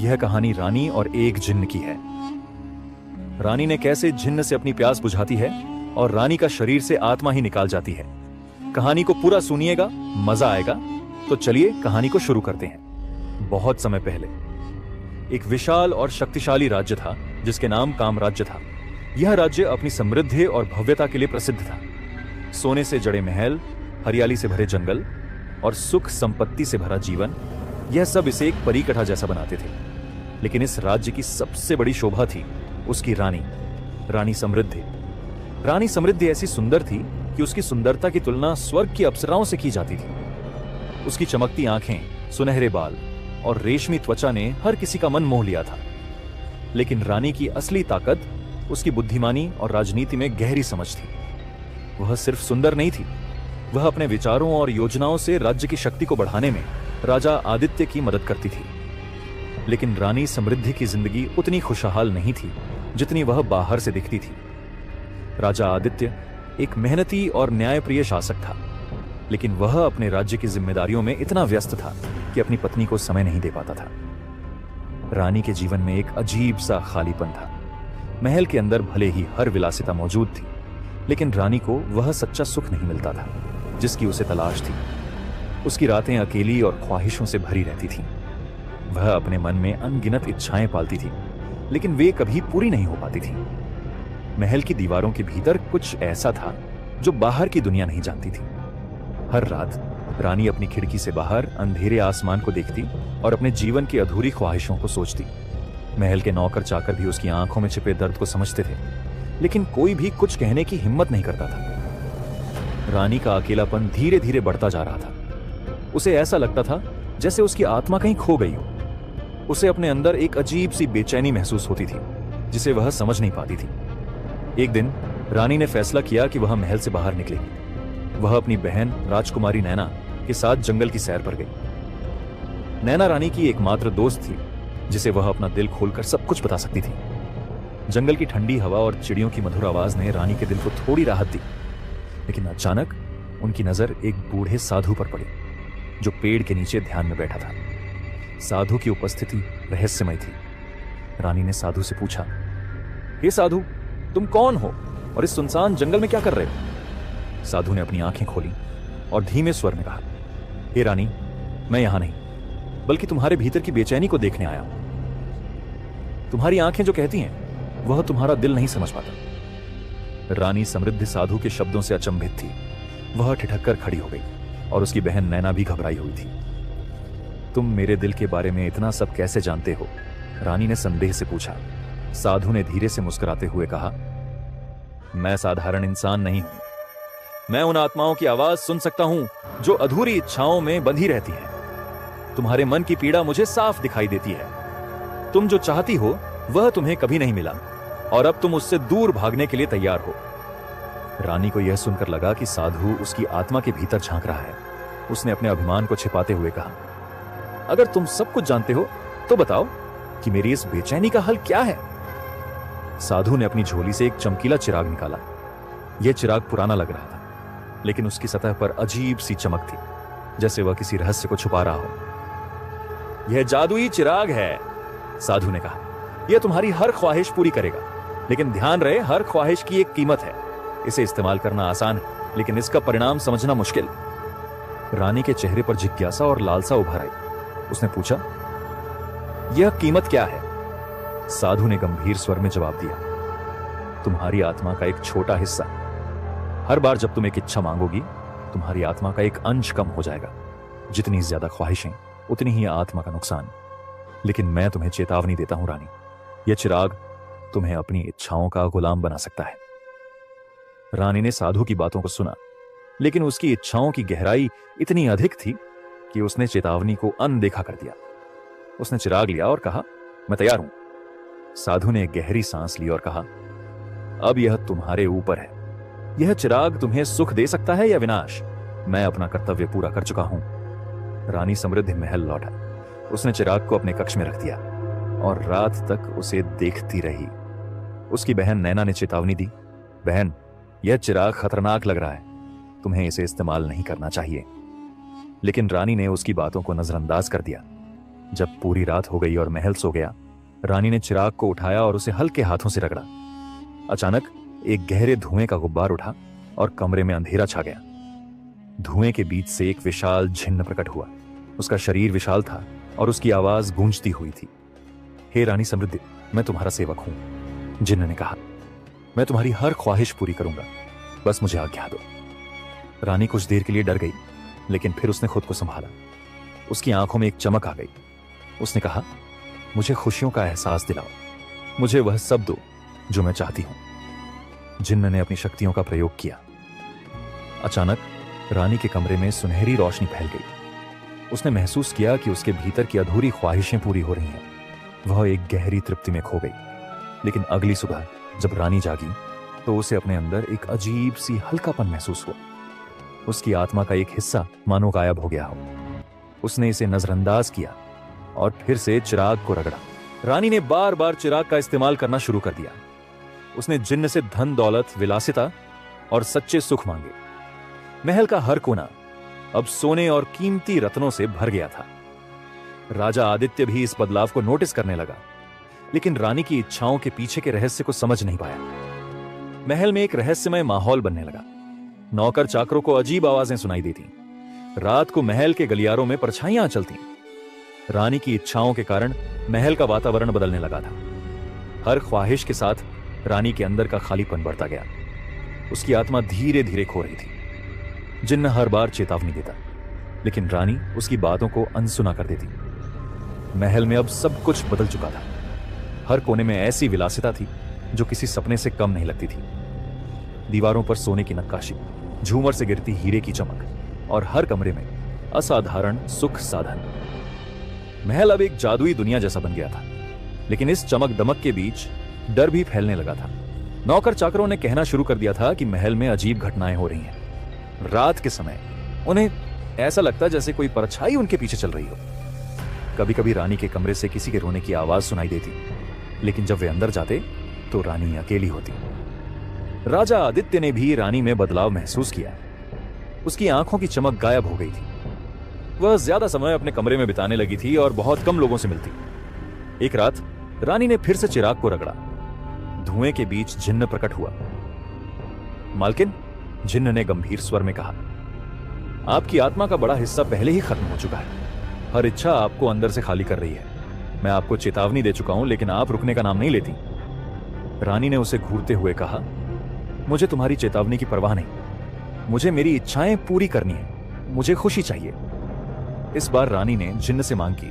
यह कहानी रानी और एक जिन्न की है। रानी ने कैसे जिन्न से अपनी प्यास बुझाती है और रानी का शरीर से आत्मा ही निकाल जाती है। कहानी को पूरा सुनिएगा, मजा आएगा। तो चलिए कहानी को शुरू करते हैं। बहुत समय पहले एक विशाल और शक्तिशाली राज्य था जिसके नाम कामराज्य था। यह राज्य अपनी समृद्धि और भव्यता के लिए प्रसिद्ध था। सोने से जड़े महल, हरियाली से भरे जंगल और सुख संपत्ति से भरा जीवन, यह सब इसे एक परीकथा जैसा बनाते थे। लेकिन इस राज्य की सबसे बड़ी शोभा थी उसकी रानी, रानी समृद्धि। रानी समृद्धि ऐसी सुंदर थी कि उसकी सुंदरता की तुलना स्वर्ग की अप्सराओं से की जाती थी। उसकी चमकती आंखें, सुनहरे बाल और रेशमी त्वचा ने हर किसी का मन मोह लिया था। लेकिन रानी की असली ताकत उसकी बुद्धिमानी और राजनीति में गहरी समझ थी। वह सिर्फ सुंदर नहीं थी, वह अपने विचारों और योजनाओं से राज्य की शक्ति को बढ़ाने में राजा आदित्य की मदद करती थी। लेकिन रानी समृद्धि की जिंदगी उतनी खुशहाल नहीं थी जितनी वह बाहर से दिखती थी। राजा आदित्य एक मेहनती और न्यायप्रिय शासक था, लेकिन वह अपने राज्य की जिम्मेदारियों में इतना व्यस्त था कि अपनी पत्नी को समय नहीं दे पाता था। रानी के जीवन में एक अजीब सा खालीपन था। महल के अंदर भले ही हर विलासिता मौजूद थी, लेकिन रानी को वह सच्चा सुख नहीं मिलता था जिसकी उसे तलाश थी। उसकी रातें अकेली और ख्वाहिशों से भरी रहती थीं। वह अपने मन में अनगिनत इच्छाएं पालती थी, लेकिन वे कभी पूरी नहीं हो पाती थीं। महल की दीवारों के भीतर कुछ ऐसा था जो बाहर की दुनिया नहीं जानती थी। हर रात रानी अपनी खिड़की से बाहर अंधेरे आसमान को देखती और अपने जीवन की अधूरी ख्वाहिशों को सोचती। महल के नौकर चाकर भी उसकी आंखों में छिपे दर्द को समझते थे, लेकिन कोई भी कुछ कहने की हिम्मत नहीं करता था। रानी का अकेलापन धीरे धीरे बढ़ता जा रहा था। उसे ऐसा लगता था जैसे उसकी आत्मा कहीं खो गई हो। उसे अपने अंदर एक अजीब सी बेचैनी महसूस होती थी जिसे वह समझ नहीं पाती थी। एक दिन रानी ने फैसला किया कि वह महल से बाहर निकलेगी। वह अपनी बहन राजकुमारी नैना के साथ जंगल की सैर पर गई। नैना रानी की एकमात्र दोस्त थी जिसे वह अपना दिल खोलकर सब कुछ बता सकती थी। जंगल की ठंडी हवा और चिड़ियों की मधुर आवाज ने रानी के दिल को थोड़ी राहत दी। लेकिन अचानक उनकी नजर एक बूढ़े साधु पर पड़ी जो पेड़ के नीचे ध्यान में बैठा था। साधु की उपस्थिति रहस्यमय थी। रानी ने साधु से पूछा, हे साधु, तुम कौन हो और इस सुनसान जंगल में क्या कर रहे हो? साधु ने अपनी आंखें खोली और धीमे स्वर में कहा, हे रानी, मैं यहां नहीं बल्कि तुम्हारे भीतर की बेचैनी को देखने आया हूं। तुम्हारी आंखें जो कहती हैं वह तुम्हारा दिल नहीं समझ पाता। रानी समृद्धि साधु के शब्दों से अचंभित थी। वह ठिठक कर खड़ी हो गई और उसकी बहन नैना भी घबराई हुई थी। तुम मेरे दिल के बारे में इतना सब कैसे जानते हो? रानी ने संदेह से पूछा। साधु ने धीरे से मुस्कुराते हुए कहा, मैं साधारण इंसान नहीं हूं। मैं उन आत्माओं की आवाज सुन सकता हूं जो अधूरी इच्छाओं में बंधी रहती हैं। तुम्हारे मन की पीड़ा मुझे साफ दिखाई देती है। तुम जो चाहती हो वह तुम्हें कभी नहीं मिला और अब तुम उससे दूर भागने के लिए तैयार हो। रानी को यह सुनकर लगा कि साधु उसकी आत्मा के भीतर झांक रहा है। उसने अपने अभिमान को छिपाते हुए कहा, अगर तुम सब कुछ जानते हो तो बताओ कि मेरी इस बेचैनी का हल क्या है? साधु ने अपनी झोली से एक चमकीला चिराग निकाला। यह चिराग पुराना लग रहा था, लेकिन उसकी सतह पर अजीब सी चमक थी, जैसे वह किसी रहस्य को छुपा रहा हो। यह जादुई चिराग है, साधु ने कहा। यह तुम्हारी हर ख्वाहिश पूरी करेगा, लेकिन ध्यान रहे, हर ख्वाहिश की एक कीमत है। इसे इस्तेमाल करना आसान है, लेकिन इसका परिणाम समझना मुश्किल। रानी के चेहरे पर जिज्ञासा और लालसा उभर आई। उसने पूछा, यह कीमत क्या है? साधु ने गंभीर स्वर में जवाब दिया, तुम्हारी आत्मा का एक छोटा हिस्सा। हर बार जब तुम एक इच्छा मांगोगी, तुम्हारी आत्मा का एक अंश कम हो जाएगा। जितनी ज्यादा ख्वाहिशें, उतनी ही आत्मा का नुकसान। लेकिन मैं तुम्हें चेतावनी देता हूं रानी, यह चिराग तुम्हें अपनी इच्छाओं का गुलाम बना सकता है। रानी ने साधु की बातों को सुना, लेकिन उसकी इच्छाओं की गहराई इतनी अधिक थी कि उसने चेतावनी को अनदेखा कर दिया। उसने चिराग लिया और कहा, मैं तैयार हूं। साधु ने गहरी सांस ली और कहा, अब यह तुम्हारे ऊपर है। यह चिराग तुम्हें सुख दे सकता है या विनाश। मैं अपना कर्तव्य पूरा कर चुका हूं। रानी समृद्धि महल लौटा। उसने चिराग को अपने कक्ष में रख दिया और रात तक उसे देखती रही। उसकी बहन नैना ने चेतावनी दी, बहन, यह चिराग खतरनाक लग रहा है, तुम्हें इसे इस्तेमाल नहीं करना चाहिए। लेकिन रानी ने उसकी बातों को नजरअंदाज कर दिया। जब पूरी रात हो गई और महल सो गया, रानी ने चिराग को उठाया और उसे हल्के हाथों से रगड़ा। अचानक एक गहरे धुएं का गुब्बार उठा और कमरे में अंधेरा छा गया। धुएं के बीच से एक विशाल जिन्न प्रकट हुआ। उसका शरीर विशाल था और उसकी आवाज गूंजती हुई थी। हे रानी समृद्धि, मैं तुम्हारा सेवक हूं। जिन्न ने कहा, मैं तुम्हारी हर ख्वाहिश पूरी करूंगा, बस मुझे आज्ञा दो। रानी कुछ देर के लिए डर गई, लेकिन फिर उसने खुद को संभाला। उसकी आंखों में एक चमक आ गई। उसने कहा, मुझे खुशियों का एहसास दिलाओ, मुझे वह सब दो जो मैं चाहती हूं। जिन्न ने अपनी शक्तियों का प्रयोग किया। अचानक रानी के कमरे में सुनहरी रोशनी फैल गई। उसने महसूस किया कि उसके भीतर की अधूरी ख्वाहिशें पूरी हो रही हैं। वह एक गहरी तृप्ति में खो गई। लेकिन अगली सुबह जब रानी जागी तो उसे अपने अंदर एक अजीब सी हल्कापन महसूस हुआ। उसकी आत्मा का एक हिस्सा मानो गायब हो गया हो। उसने इसे नजरअंदाज किया और फिर से चिराग को रगड़ा। रानी ने बार बार चिराग का इस्तेमाल करना शुरू कर दिया। उसने जिन्न से धन दौलत, विलासिता और सच्चे सुख मांगे। महल का हर कोना अब सोने और कीमती रत्नों से भर गया था। राजा आदित्य भी इस बदलाव को नोटिस करने लगा, लेकिन रानी की इच्छाओं के पीछे के रहस्य को समझ नहीं पाया। महल में एक रहस्यमय माहौल बनने लगा। नौकर चाकरों को अजीब आवाजें सुनाई देती। रात को महल के गलियारों में परछाइयां चलती। रानी की इच्छाओं के कारण महल का वातावरण बदलने लगा था। हर ख्वाहिश के साथ रानी के अंदर का खालीपन बढ़ता गया। उसकी आत्मा धीरे धीरे खो रही थी। जिन्न हर बार चेतावनी देता, लेकिन रानी उसकी बातों को अनसुना कर देती। महल में अब सब कुछ बदल चुका था। हर कोने में ऐसी विलासिता थी जो किसी सपने से कम नहीं लगती थी। दीवारों पर सोने की नक्काशी, झूमर से गिरती हीरे की चमक और हर कमरे में असाधारण सुख साधन। महल अब एक जादुई दुनिया जैसा बन गया था। लेकिन इस चमक दमक के बीच डर भी फैलने लगा था। नौकर चाकरों ने कहना शुरू कर दिया था कि महल में अजीब घटनाएं हो रही हैं। रात के समय उन्हें ऐसा लगता जैसे कोई परछाई उनके पीछे चल रही हो। कभी कभी रानी के कमरे से किसी के रोने की आवाज सुनाई देती, लेकिन जब वे अंदर जाते तो रानी अकेली होती। राजा आदित्य ने भी रानी में बदलाव महसूस किया। उसकी आंखों की चमक गायब हो गई थी। वह ज्यादा समय अपने कमरे में बिताने लगी थी और बहुत कम लोगों से मिलती। एक रात रानी ने फिर से चिराग को रगड़ा। धुएं के बीच जिन्न प्रकट हुआ। मालकिन, जिन्न ने गंभीर स्वर में कहा, आपकी आत्मा का बड़ा हिस्सा पहले ही खत्म हो चुका है। हर इच्छा आपको अंदर से खाली कर रही है। मैं आपको चेतावनी दे चुका हूं, लेकिन आप रुकने का नाम नहीं लेती। रानी ने उसे घूरते हुए कहा, मुझे तुम्हारी चेतावनी की परवाह नहीं। मुझे मेरी इच्छाएं पूरी करनी है। मुझे खुशी चाहिए। इस बार रानी ने जिन्न से मांग की,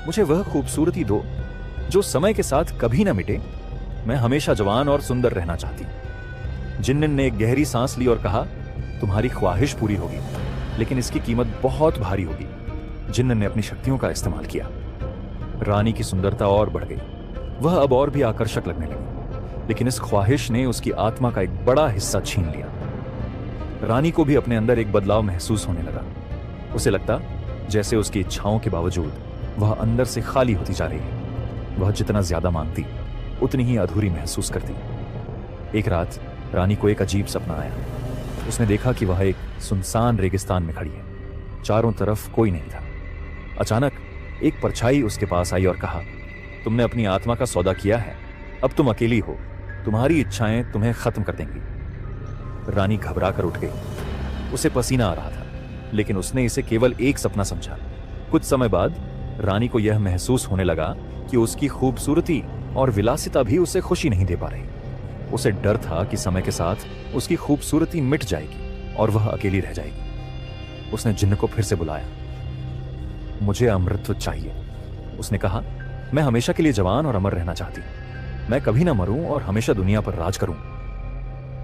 मुझे वह खूबसूरती दो जो समय के साथ कभी ना मिटे। मैं हमेशा जवान और सुंदर रहना चाहती। जिन्न ने एक गहरी सांस ली और कहा, तुम्हारी ख्वाहिश पूरी होगी, लेकिन इसकी कीमत बहुत भारी होगी। जिन्न ने अपनी शक्तियों का इस्तेमाल किया। रानी की सुंदरता और बढ़ गई। वह अब और भी आकर्षक लगने लगी, लेकिन इस ख्वाहिश ने उसकी आत्मा का एक बड़ा हिस्सा छीन लिया। रानी को भी अपने अंदर एक बदलाव महसूस होने लगा। उसे लगता जैसे उसकी इच्छाओं के बावजूद वह अंदर से खाली होती जा रही है। वह जितना ज्यादा मांगती, उतनी ही अधूरी महसूस करती। एक रात रानी को एक अजीब सपना आया। उसने देखा कि वह एक सुनसान रेगिस्तान में खड़ी है। चारों तरफ कोई नहीं था। अचानक एक परछाई उसके पास आई और कहा, तुमने अपनी आत्मा का सौदा किया है। अब तुम अकेली हो। तुम्हारी इच्छाएं तुम्हें खत्म कर देंगी। रानी घबरा कर उठ गई। उसे पसीना आ रहा था, लेकिन उसने इसे केवल एक सपना समझा। कुछ समय बाद रानी को यह महसूस होने लगा कि उसकी खूबसूरती और विलासिता भी उसे खुशी नहीं दे पा रही। उसे डर था कि समय के साथ उसकी खूबसूरती मिट जाएगी और वह अकेली रह जाएगी। उसने जिन्न को फिर से बुलाया। मुझे अमृतत्व चाहिए, उसने कहा। मैं हमेशा के लिए जवान और अमर रहना चाहती। मैं कभी ना मरूं और हमेशा दुनिया पर राज करूं।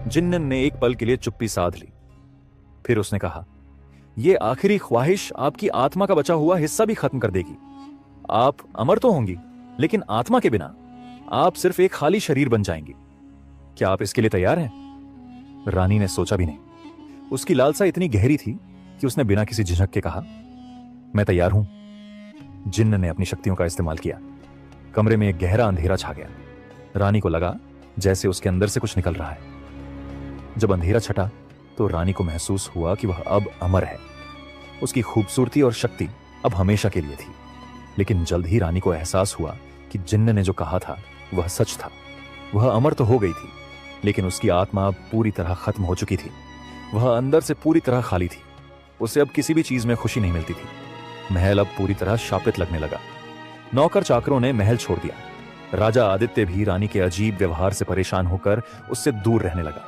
जिन्न ने एक पल के लिए चुप्पी साध ली। फिर उसने कहा, यह आखिरी ख्वाहिश आपकी आत्मा का बचा हुआ हिस्सा भी खत्म कर देगी। आप अमर तो होंगी, लेकिन आत्मा के बिना आप सिर्फ एक खाली शरीर बन जाएंगी। क्या आप इसके लिए तैयार हैं? रानी ने सोचा भी नहीं। उसकी लालसा इतनी गहरी थी कि उसने बिना किसी झिझक के कहा, मैं तैयार हूं। जिन्न ने अपनी शक्तियों का इस्तेमाल किया। कमरे में एक गहरा अंधेरा छा गया। रानी को लगा जैसे उसके अंदर से कुछ निकल रहा है। जब अंधेरा छटा तो रानी को महसूस हुआ कि वह अब अमर है। उसकी खूबसूरती और शक्ति अब हमेशा के लिए थी। लेकिन जल्द ही रानी को एहसास हुआ कि जिन्न ने जो कहा था वह सच था। वह अमर तो हो गई थी, लेकिन उसकी आत्मा अब पूरी तरह खत्म हो चुकी थी। वह अंदर से पूरी तरह खाली थी। उसे अब किसी भी चीज में खुशी नहीं मिलती थी। महल अब पूरी तरह शापित लगने लगा। नौकर चाकरों ने महल छोड़ दिया। राजा आदित्य भी रानी के अजीब व्यवहार से परेशान होकर उससे दूर रहने लगा।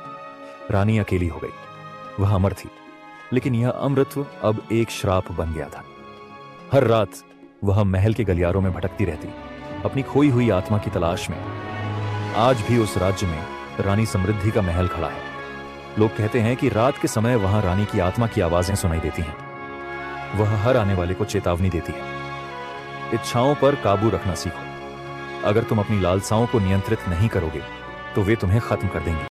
रानी अकेली हो गई। वह अमर थी, लेकिन यह अमृत्व अब एक श्राप बन गया था। हर रात वह महल के गलियारों में भटकती रहती, अपनी खोई हुई आत्मा की तलाश में। आज भी उस राज्य में रानी समृद्धि का महल खड़ा है। लोग कहते हैं कि रात के समय वहां रानी की आत्मा की आवाजें सुनाई देती हैं। वह हर आने वाले को चेतावनी देती है, इच्छाओं पर काबू रखना सीखो। अगर तुम अपनी लालसाओं को नियंत्रित नहीं करोगे तो वे तुम्हें खत्म कर देंगी।